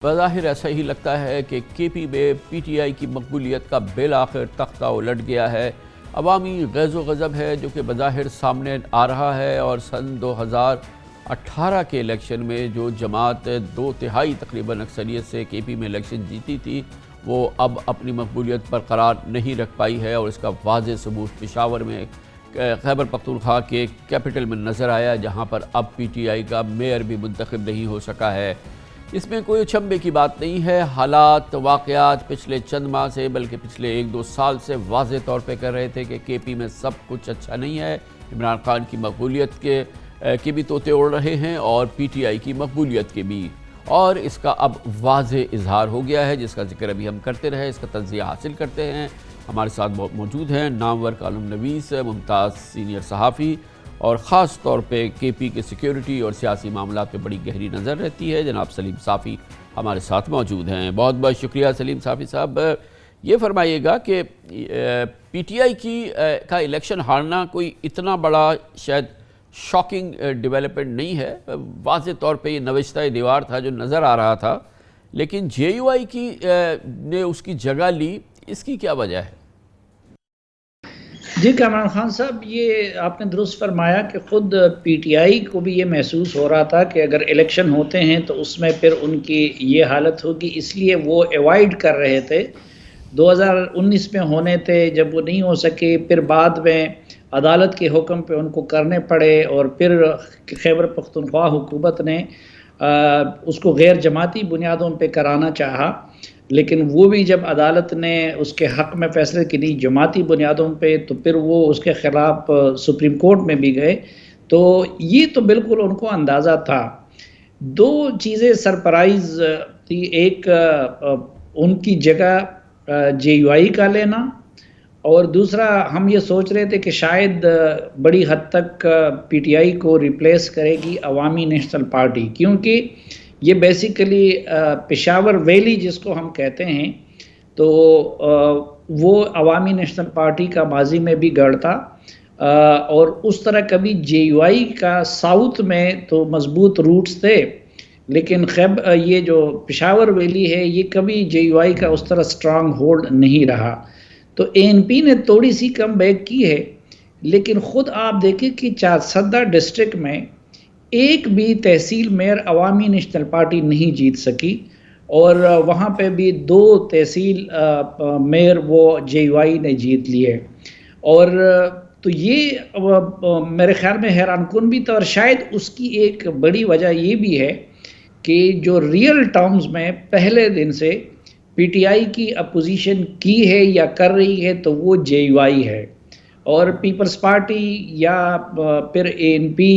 بظاہر ایسا ہی لگتا ہے کہ کے پی میں پی ٹی آئی کی مقبولیت کا بالآخر تختہ الٹ گیا ہے۔ عوامی غیظ و غضب ہے جو کہ بظاہر سامنے آ رہا ہے، اور سن 2018 کے الیکشن میں جو جماعت 2/3 تقریباً اکثریت سے کے پی میں الیکشن جیتی تھی، وہ اب اپنی مقبولیت پر قرار نہیں رکھ پائی ہے، اور اس کا واضح ثبوت پشاور میں خیبر پختونخوا کے کیپٹل میں نظر آیا، جہاں پر اب پی ٹی آئی کا میئر بھی منتخب نہیں ہو سکا ہے۔ اس میں کوئی اچنبھے کی بات نہیں ہے۔ حالات، واقعات پچھلے چند ماہ سے بلکہ پچھلے 1-2 سال سے واضح طور پہ کر رہے تھے کہ کے پی میں سب کچھ اچھا نہیں ہے۔ عمران خان کی مقبولیت کے بھی طوطے اڑ رہے ہیں، اور پی ٹی آئی کی مقبولیت کے بھی، اور اس کا اب واضح اظہار ہو گیا ہے، جس کا ذکر ابھی ہم کرتے رہے، اس کا تجزیہ حاصل کرتے ہیں۔ ہمارے ساتھ موجود ہیں نامور کالم نویس، ممتاز سینئر صحافی، اور خاص طور پہ کے پی کے سیکیورٹی اور سیاسی معاملات پہ بڑی گہری نظر رہتی ہے، جناب سلیم صافی ہمارے ساتھ موجود ہیں۔ بہت بہت شکریہ سلیم صافی صاحب۔ یہ فرمائیے گا کہ پی ٹی آئی کا الیکشن ہارنا کوئی اتنا بڑا شاید شاکنگ ڈیولپمنٹ نہیں ہے، واضح طور پہ یہ نوشتہ دیوار تھا جو نظر آ رہا تھا، لیکن جے یو آئی نے اس کی جگہ لی، اس کی کیا وجہ ہے؟ جی کامران خان صاحب، یہ آپ نے درست فرمایا کہ خود پی ٹی آئی کو بھی یہ محسوس ہو رہا تھا کہ اگر الیکشن ہوتے ہیں تو اس میں پھر ان کی یہ حالت ہوگی، اس لیے وہ ایوائڈ کر رہے تھے۔ 2019 میں ہونے تھے، جب وہ نہیں ہو سکے، پھر بعد میں عدالت کے حکم پہ ان کو کرنے پڑے، اور پھر خیبر پختونخوا حکومت نے اس کو غیر جماعتی بنیادوں پہ کرانا چاہا، لیکن وہ بھی جب عدالت نے اس کے حق میں فیصلے کی نہیں جماعتی بنیادوں پہ، تو پھر وہ اس کے خلاف سپریم کورٹ میں بھی گئے۔ تو یہ تو بالکل ان کو اندازہ تھا۔ دو چیزیں سرپرائز تھی، ایک ان کی جگہ جے یو آئی کا لینا، اور دوسرا ہم یہ سوچ رہے تھے کہ شاید بڑی حد تک پی ٹی آئی کو ریپلیس کرے گی عوامی نیشنل پارٹی، کیونکہ یہ بیسیکلی پشاور ویلی جس کو ہم کہتے ہیں، تو وہ عوامی نیشنل پارٹی کا ماضی میں بھی گڑھ تھا، اور اس طرح کبھی جے یو آئی کا ساؤتھ میں تو مضبوط روٹس تھے، لیکن یہ جو پشاور ویلی ہے یہ کبھی جے یو آئی کا اس طرح سٹرانگ ہولڈ نہیں رہا۔ تو اے این پی نے تھوڑی سی کم بیک کی ہے، لیکن خود آپ دیکھیں کہ چارسدہ ڈسٹرکٹ میں ایک بھی تحصیل میئر عوامی نیشنل پارٹی نہیں جیت سکی، اور وہاں پہ بھی 2 تحصیل میئر وہ جے یو آئی نے جیت لیے، اور تو یہ میرے خیال میں حیران کن بھی تھا، اور شاید اس کی ایک بڑی وجہ یہ بھی ہے کہ جو ریئل ٹرمز میں پہلے دن سے پی ٹی آئی کی اپوزیشن کی ہے یا کر رہی ہے تو وہ جے یو آئی ہے، اور پیپلز پارٹی یا پھر اے این پی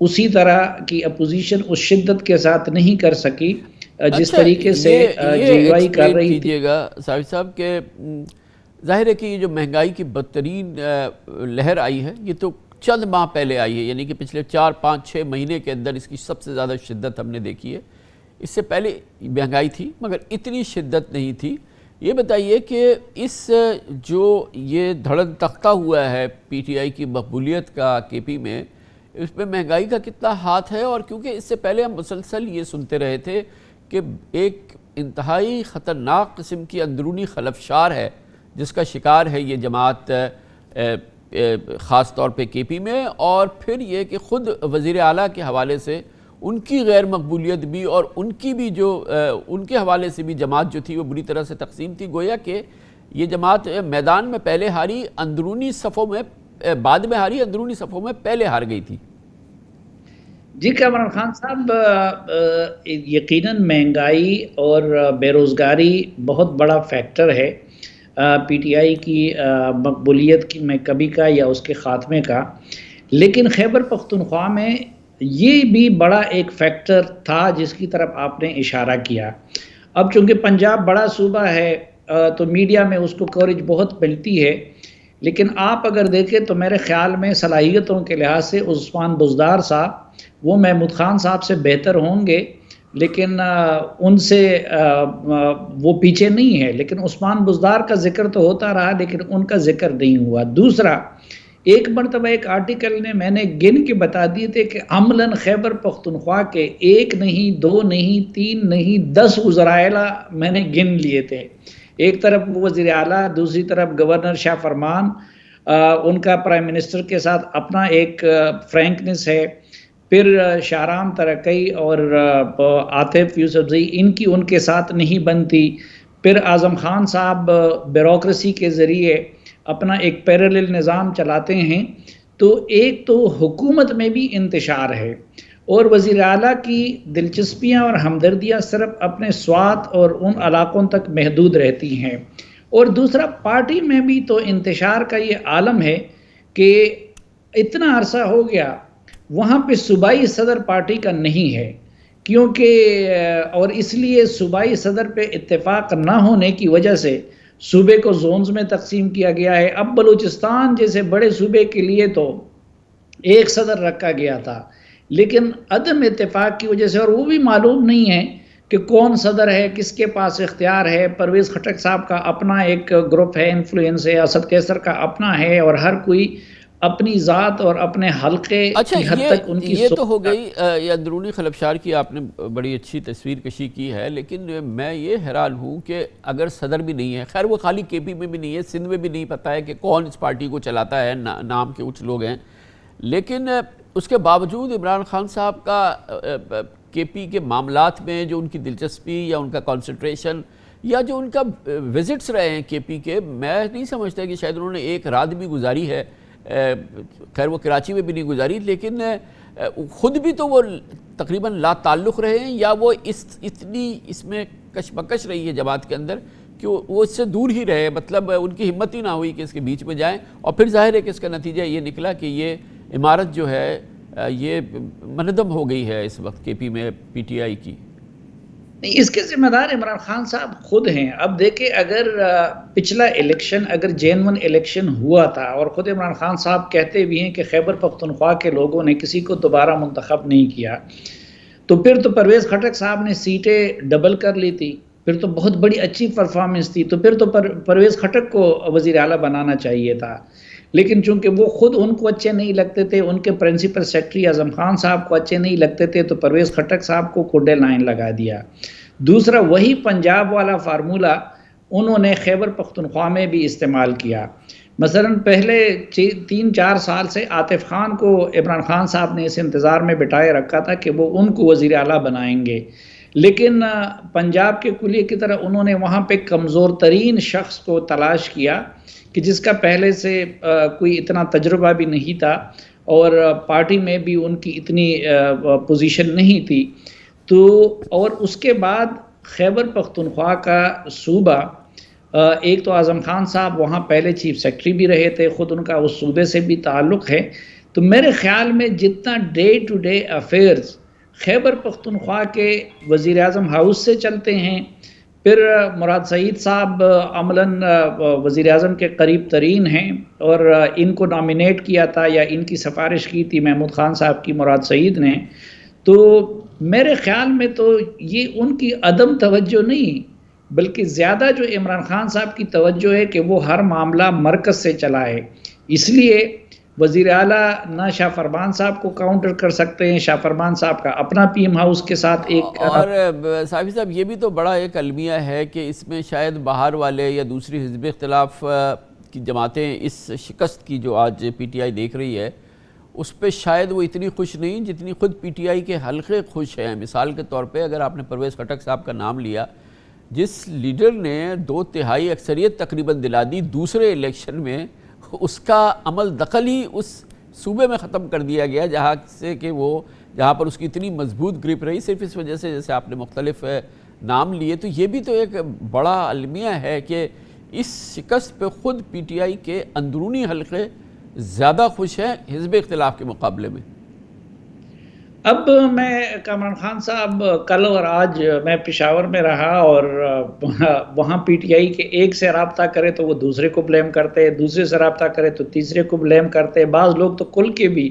اسی طرح کی اپوزیشن اس شدت کے ساتھ نہیں کر سکی جس طریقے سے جے یو آئی کر رہی تھی۔ کیجیے گا صاحب کہ ظاہر ہے کہ یہ جو مہنگائی کی بدترین لہر آئی ہے، یہ تو چند ماہ پہلے آئی ہے، یعنی کہ پچھلے 4-5-6 مہینے کے اندر اس کی سب سے زیادہ شدت ہم نے دیکھی ہے۔ اس سے پہلے مہنگائی تھی مگر اتنی شدت نہیں تھی۔ یہ بتائیے کہ جو یہ دھڑن تختہ ہوا ہے پی ٹی آئی کی مقبولیت کا کے پی میں، اس میں مہنگائی کا کتنا ہاتھ ہے؟ اور کیونکہ اس سے پہلے ہم مسلسل یہ سنتے رہے تھے کہ ایک انتہائی خطرناک قسم کی اندرونی خلفشار ہے جس کا شکار ہے یہ جماعت، خاص طور پہ کے پی میں، اور پھر یہ کہ خود وزیر اعلیٰ کے حوالے سے ان کی غیر مقبولیت بھی، اور ان کی بھی جو ان کے حوالے سے بھی جماعت جو تھی وہ بری طرح سے تقسیم تھی، گویا کہ یہ جماعت میدان میں پہلے ہاری، اندرونی صفوں میں بعد میں ہاری، اندرونی صفوں میں پہلے ہار گئی تھی۔ جی کامران خان صاحب، یقیناً مہنگائی اور بے روزگاری بہت بڑا فیکٹر ہے پی ٹی آئی کی مقبولیت میں کمی کا یا اس کے خاتمے کا، لیکن خیبر پختونخوا میں یہ بھی بڑا ایک فیکٹر تھا جس کی طرف آپ نے اشارہ کیا۔ اب چونکہ پنجاب بڑا صوبہ ہے تو میڈیا میں اس کو کوریج بہت ملتی ہے، لیکن آپ اگر دیکھیں تو میرے خیال میں صلاحیتوں کے لحاظ سے عثمان بزدار صاحب وہ محمود خان صاحب سے بہتر ہوں گے، لیکن ان سے وہ پیچھے نہیں ہے، لیکن عثمان بزدار کا ذکر تو ہوتا رہا لیکن ان کا ذکر نہیں ہوا۔ دوسرا، ایک مرتبہ ایک آرٹیکل نے میں نے گن کے بتا دیے تھے کہ عملاً خیبر پختونخوا کے 1 نہیں 2 نہیں 3 نہیں 10 وزرائے اعلیٰ میں نے گن لیے تھے. ایک طرف وزیر اعلیٰ، دوسری طرف گورنر شاہ فرمان، ان کا پرائم منسٹر کے ساتھ اپنا ایک فرینکنس ہے، پھر شاہرام ترکی اور عاطف یوسفزئی ان کے ساتھ نہیں بنتی، پھر اعظم خان صاحب بیوروکریسی کے ذریعے اپنا ایک پیرالل نظام چلاتے ہیں. تو ایک تو حکومت میں بھی انتشار ہے اور وزیر اعلیٰ کی دلچسپیاں اور ہمدردیاں صرف اپنے سوات اور ان علاقوں تک محدود رہتی ہیں، اور دوسرا پارٹی میں بھی تو انتشار کا یہ عالم ہے کہ اتنا عرصہ ہو گیا وہاں پہ صوبائی صدر پارٹی کا نہیں ہے، کیونکہ اور اس لیے صوبائی صدر پہ اتفاق نہ ہونے کی وجہ سے صوبے کو زونز میں تقسیم کیا گیا ہے. اب بلوچستان جیسے بڑے صوبے کے لیے تو ایک صدر رکھا گیا تھا، لیکن عدم اتفاق کی وجہ سے، اور وہ بھی معلوم نہیں ہے کہ کون صدر ہے، کس کے پاس اختیار ہے. پرویز خٹک صاحب کا اپنا ایک گروپ ہے، انفلوئنس ہے، اسد کیسر کا اپنا ہے، اور ہر کوئی اپنی ذات اور اپنے حلقے کی حد تک ان کی یہ تو ہو گئی یہ اندرونی خلفشار کی آپ نے بڑی اچھی تصویر کشی کی ہے. لیکن میں یہ حیران ہوں کہ اگر صدر بھی نہیں ہے، خیر وہ خالی کے پی میں بھی نہیں ہے، سندھ میں بھی نہیں پتہ ہے کہ کون اس پارٹی کو چلاتا ہے، نام کے کچھ لوگ ہیں، لیکن اس کے باوجود عمران خان صاحب کا کے پی کے معاملات میں جو ان کی دلچسپی یا ان کا کنسنٹریشن یا جو ان کا وزٹس رہے ہیں کے پی کے، میں نہیں سمجھتا کہ شاید انہوں نے ایک رات بھی گزاری ہے. خیر وہ کراچی میں بھی نہیں گزاری، لیکن خود بھی تو وہ تقریباً لا تعلق رہے ہیں، یا وہ اتنی اس میں کشمکش رہی ہے جماعت کے اندر کہ وہ اس سے دور ہی رہے، مطلب ان کی ہمت ہی نہ ہوئی کہ اس کے بیچ میں جائیں. اور پھر ظاہر ہے کہ اس کا نتیجہ یہ نکلا کہ یہ عمارت جو ہے یہ منہدم ہو گئی ہے اس وقت کے پی میں پی ٹی آئی کی. نہیں، اس کے ذمہ دار عمران خان صاحب خود ہیں. اب دیکھیں، اگر پچھلا الیکشن اگر جینون الیکشن ہوا تھا، اور خود عمران خان صاحب کہتے بھی ہیں کہ خیبر پختونخوا کے لوگوں نے کسی کو دوبارہ منتخب نہیں کیا، تو پھر تو پرویز خٹک صاحب نے سیٹیں ڈبل کر لی تھی، پھر تو بہت بڑی اچھی پرفارمنس تھی، تو پھر تو پرویز خٹک کو وزیر اعلیٰ بنانا چاہیے تھا. لیکن چونکہ وہ خود ان کو اچھے نہیں لگتے تھے، ان کے پرنسپل سیکرٹری اعظم خان صاحب کو اچھے نہیں لگتے تھے، تو پرویز خٹک صاحب کو کوڈے لائن لگا دیا. دوسرا وہی پنجاب والا فارمولہ انہوں نے خیبر پختونخوا میں بھی استعمال کیا. مثلا پہلے 3-4 سال سے عاطف خان کو عمران خان صاحب نے اس انتظار میں بٹھائے رکھا تھا کہ وہ ان کو وزیر اعلیٰ بنائیں گے، لیکن پنجاب کے کلیے کی طرح انہوں نے وہاں پہ کمزور ترین شخص کو تلاش کیا کہ جس کا پہلے سے کوئی اتنا تجربہ بھی نہیں تھا اور پارٹی میں بھی ان کی اتنی پوزیشن نہیں تھی. تو اور اس کے بعد خیبر پختونخوا کا صوبہ، ایک تو اعظم خان صاحب وہاں پہلے چیف سیکرٹری بھی رہے تھے، خود ان کا اس صوبے سے بھی تعلق ہے. تو میرے خیال میں جتنا day to day affairs Khyber Pakhtunkhwa کے وزیر اعظم ہاؤس سے چلتے ہیں، پھر مراد سعید صاحب عملاً وزیر اعظم کے قریب ترین ہیں، اور ان کو نامینیٹ کیا تھا یا ان کی سفارش کی تھی محمود خان صاحب کی مراد سعید نے. تو میرے خیال میں تو یہ ان کی عدم توجہ نہیں، بلکہ زیادہ جو عمران خان صاحب کی توجہ ہے کہ وہ ہر معاملہ مرکز سے چلائے. اس لیے وزیر اعلیٰ نہ شاہ فرمان صاحب کو کاؤنٹر کر سکتے ہیں، شاہ فرمان صاحب کا اپنا پی ایم ہاؤس کے ساتھ ایک، اور صافی صاحب یہ بھی تو بڑا ایک المیہ ہے کہ اس میں شاید باہر والے یا دوسری حزب اختلاف کی جماعتیں اس شکست کی جو آج پی ٹی آئی دیکھ رہی ہے اس پہ شاید وہ اتنی خوش نہیں جتنی خود پی ٹی آئی کے حلقے خوش ہیں. مثال کے طور پہ اگر آپ نے پرویز خٹک صاحب کا نام لیا، جس لیڈر نے 2/3 اکثریت تقریباً دلا دی دوسرے الیکشن میں، اس کا عمل دخل ہی اس صوبے میں ختم کر دیا گیا جہاں پر اس کی اتنی مضبوط گرپ رہی، صرف اس وجہ سے جیسے آپ نے مختلف نام لیے. تو یہ بھی تو ایک بڑا المیہ ہے کہ اس شکست پہ خود پی ٹی آئی کے اندرونی حلقے زیادہ خوش ہیں حزب اختلاف کے مقابلے میں. اب میں عمران خان صاحب کل اور آج میں پشاور میں رہا، اور وہاں پی ٹی آئی کے ایک سے رابطہ کرے تو وہ دوسرے کو بلیم کرتے، دوسرے سے رابطہ کرے تو تیسرے کو بلیم کرتے، بعض لوگ تو کل کے بھی.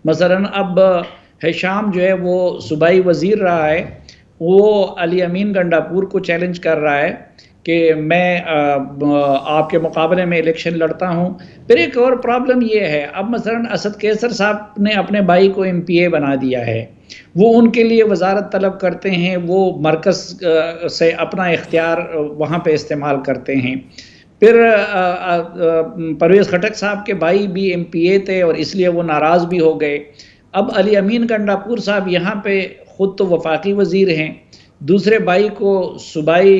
مثلا اب ہشام جو ہے وہ صوبائی وزیر رہا ہے، وہ علی امین گنڈا پور کو چیلنج کر رہا ہے کہ میں آپ کے مقابلے میں الیکشن لڑتا ہوں۔ پھر ایک اور پرابلم یہ ہے، اب مثلا اسد کیسر صاحب نے اپنے بھائی کو MP بنا دیا ہے، وہ ان کے لیے وزارت طلب کرتے ہیں، وہ مرکز سے اپنا اختیار وہاں پہ استعمال کرتے ہیں۔ پھر پرویز خٹک صاحب کے بھائی بھی MP تھے اور اس لیے وہ ناراض بھی ہو گئے۔ اب علی امین گنڈاپور صاحب یہاں پہ خود تو وفاقی وزیر ہیں، دوسرے بھائی کو صوبائی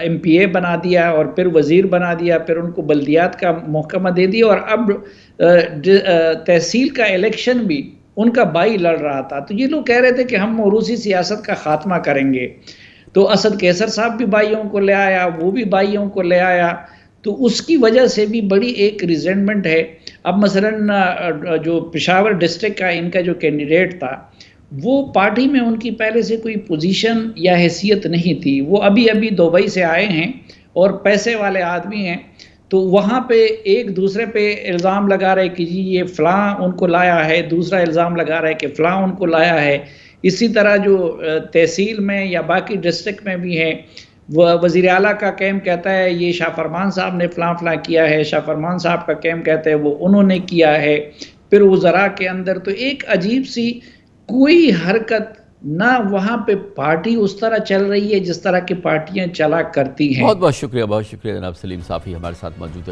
MP بنا دیا اور پھر وزیر بنا دیا، پھر ان کو بلدیات کا محکمہ دے دیا، اور اب تحصیل کا الیکشن بھی ان کا بھائی لڑ رہا تھا۔ تو یہ لوگ کہہ رہے تھے کہ ہم موروثی سیاست کا خاتمہ کریں گے، تو اسد کیسر صاحب بھی بھائیوں کو لے آیا، وہ بھی بھائیوں کو لے آیا، تو اس کی وجہ سے بھی بڑی ایک ریزنٹمنٹ ہے۔ اب مثلا جو پشاور ڈسٹرکٹ کا ان کا جو کینڈیڈیٹ تھا، وہ پارٹی میں ان کی پہلے سے کوئی پوزیشن یا حیثیت نہیں تھی، وہ ابھی دبئی سے آئے ہیں اور پیسے والے آدمی ہیں، تو وہاں پہ ایک دوسرے پہ الزام لگا رہے کہ جی یہ فلاں ان کو لایا ہے، دوسرا الزام لگا رہے کہ فلاں ان کو لایا ہے۔ اسی طرح جو تحصیل میں یا باقی ڈسٹرکٹ میں بھی ہے، وہ وزیر اعلیٰ کا کیم کہتا ہے یہ شاہ فرمان صاحب نے فلاں فلاں کیا ہے، شاہ فرمان صاحب کا کیم کہتا ہے وہ انہوں نے کیا ہے۔ پھر وزراء کے اندر تو ایک عجیب سی کوئی حرکت نہ، وہاں پہ پارٹی اس طرح چل رہی ہے جس طرح کی پارٹیاں چلا کرتی ہیں۔ بہت بہت شکریہ جناب سلیم صافی ہمارے ساتھ موجود ہے۔